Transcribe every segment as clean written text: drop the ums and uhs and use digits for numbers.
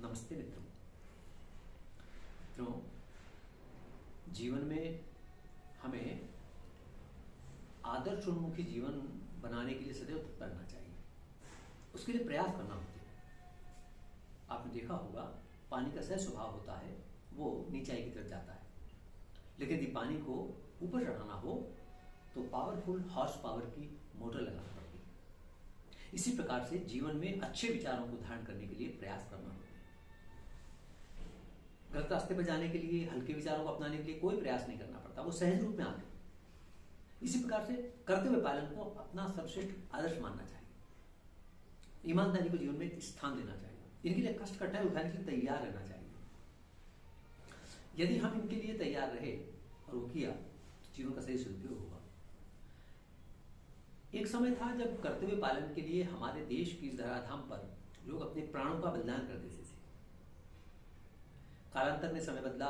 नमस्ते मित्रों। जीवन में हमें आदर्शोन्मुखी जीवन बनाने के लिए सदैव तत्पर रहना चाहिए, उसके लिए प्रयास करना होता है। आपने देखा होगा पानी का सहज स्वभाव होता है, वो नीचाई की तरफ जाता है, लेकिन यदि पानी को ऊपर चढ़ाना हो तो पावरफुल हॉर्स पावर की मोटर लगानी पड़ती है। इसी प्रकार से जीवन में अच्छे विचारों को धारण करने के लिए प्रयास करना होता है। गलत रास्ते पर जाने के लिए, हल्के विचारों को अपनाने के लिए कोई प्रयास नहीं करना पड़ता, वो सहज रूप में आते हैं। इसी प्रकार से कर्तव्य पालन को अपना सर्वश्रेष्ठ आदर्श मानना चाहिए। ईमानदारी को जीवन में स्थान देना चाहिए। इनके लिए कष्ट कठिनाई उठाने के लिए तैयार रहना चाहिए। यदि हम इनके लिए तैयार रहे और वो किया तो जीवन का सही सदुपयोग होगा। एक समय था जब कर्तव्य पालन के लिए हमारे देश की धराधाम पर लोग अपने प्राणों का बलिदान कर देते थे। कालांतर में समय बदला,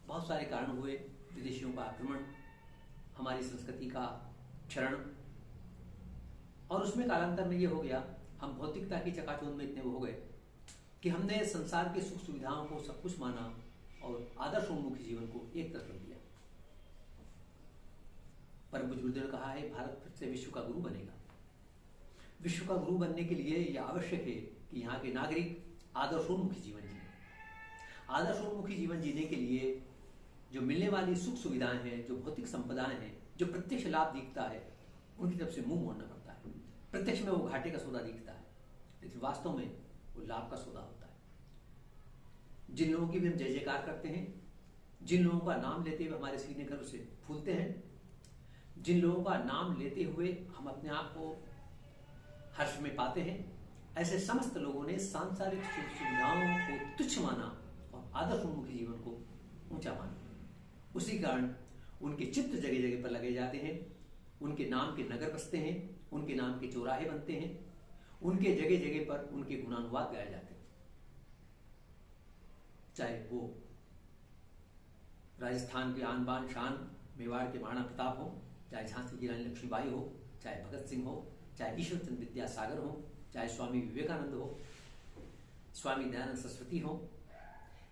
बहुत सारे कारण हुए, विदेशियों का आक्रमण, हमारी संस्कृति का क्षरण, और उसमें कालांतर में ये हो गया, हम भौतिकता की चकाचौंध में इतने वो हो गए कि हमने संसार के सुख सुविधाओं को सब कुछ माना और आदर्शोन्मुखी जीवन को एक तरफ रख दिया। परम पूज्य गुरुदेव ने कहा है, भारत फिर से विश्व का गुरु बनेगा। विश्व का गुरु बनने के लिए यह आवश्यक है कि यहाँ के नागरिक आदर्शोन्मुखी जीवन जिए। आदर्शोन्मुखी जीवन जीने के लिए जो मिलने वाली सुख सुविधाएं हैं, जो भौतिक संपदाएं हैं, जो प्रत्यक्ष लाभ दिखता है, उनकी तरफ से मुंह मोड़ना पड़ता है। प्रत्यक्ष में वो घाटे का सौदा दिखता है, लेकिन वास्तव में वो लाभ का सौदा होता है। जिन लोगों की भी हम जय जयकार करते हैं, जिन लोगों का नाम लेते हुए हमारे सीने घर उसे फूलते हैं, जिन लोगों का नाम लेते हुए हम अपने आप को हर्ष में पाते हैं, ऐसे समस्त लोगों ने सांसारिक सुख सुविधाओं को तुच्छ माना और आदर्शोन्मुखी जीवन को ऊंचा माना। उसी कारण उनके चित्र जगह जगह पर लगे जाते हैं, उनके नाम के नगर बसते हैं, उनके नाम के चौराहे बनते हैं, उनके जगह जगह पर उनके गुणानुवाद गाए जाते हैं। चाहे वो राजस्थान के आन बान शान मेवाड़ के महाराणा प्रताप हो, चाहे झांसी की रानी लक्ष्मीबाई हो, चाहे भगत सिंह हो, चाहे ईश्वरचंद्र विद्यासागर हो, चाहे स्वामी विवेकानंद हो, स्वामी दयानंद सरस्वती हो,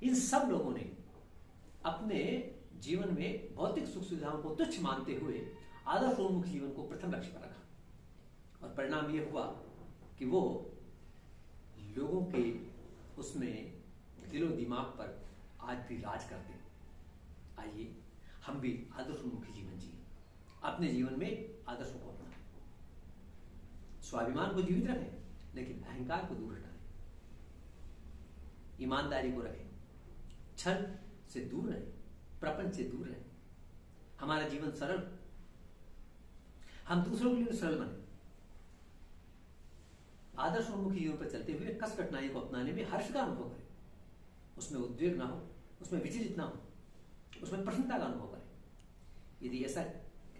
इन सब लोगों ने अपने जीवन में भौतिक सुख सुविधाओं को तुच्छ मानते हुए आदर्शोन्मुख जीवन को प्रथम लक्ष्य पर रखा, और परिणाम यह हुआ कि वो लोगों के उसमें दिलो दिमाग पर आज भी राज करते हैं। आइए हम भी आदर्शोन्मुखी जीवन जिए, अपने जीवन में आदर्शों को अपनाएं, स्वाभिमान को जीवित रखें, लेकिन अहंकार को दूर हटाएं, ईमानदारी को रखें, छल से दूर रहें, प्रपंच से दूर रहें। हमारा जीवन सरल, हम दूसरों के लिए सरल बने। आदर्शोन्मुखी जीवन पर चलते हुए कष्ट कठिनाई को अपनाने में हर्ष का अनुभव करें, उसमें उद्वेग ना हो, उसमें विचलित ना हो, उसमें प्रसन्नता का अनुभव करें। यदि ऐसा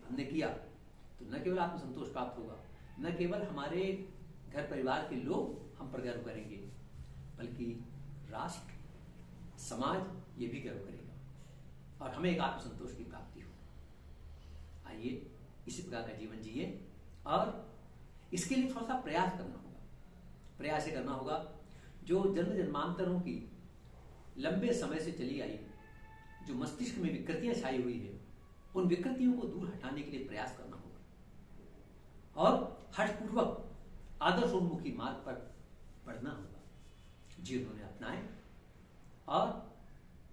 हमने किया तो न केवल आत्मसंतोष प्राप्त होगा, न केवल हमारे घर परिवार के लोग हम पर गर्व करेंगे, बल्कि राष्ट्र, समाज ये भी गर्व करेगा और हमें एक आत्मसंतोष की प्राप्ति हो। आइए इसी प्रकार का जीवन जिए, और इसके लिए थोड़ा सा प्रयास करना होगा। प्रयास ये करना होगा जो जन्म जन्मांतरों की लंबे समय से चली आई, जो मस्तिष्क में विकृतियां छाई हुई है, उन विकृतियों को दूर हटाने के लिए प्रयास करना होगा और हठपूर्वक आदर्शोन्मुखी मार्ग पर बढ़ना होगा। जीवन में अपनाएं और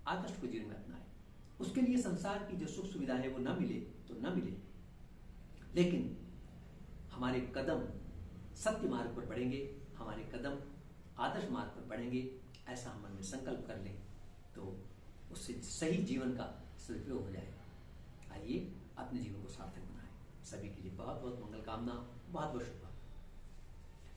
आदर्श को जीवन में अपनाएं। उसके लिए संसार की जो सुख सुविधा है वो न मिले तो न मिले, लेकिन हमारे कदम सत्य मार्ग पर बढ़ेंगे, हमारे कदम आदर्श मार्ग पर बढ़ेंगे, ऐसा हम मन में संकल्प कर लें तो उससे सही जीवन का सदुपयोग हो जाएगा। आइए अपने जीवन को सार्थक बनाएं। सभी के लिए बहुत बहुत मंगल कामना, बहुत बहुत शुभ।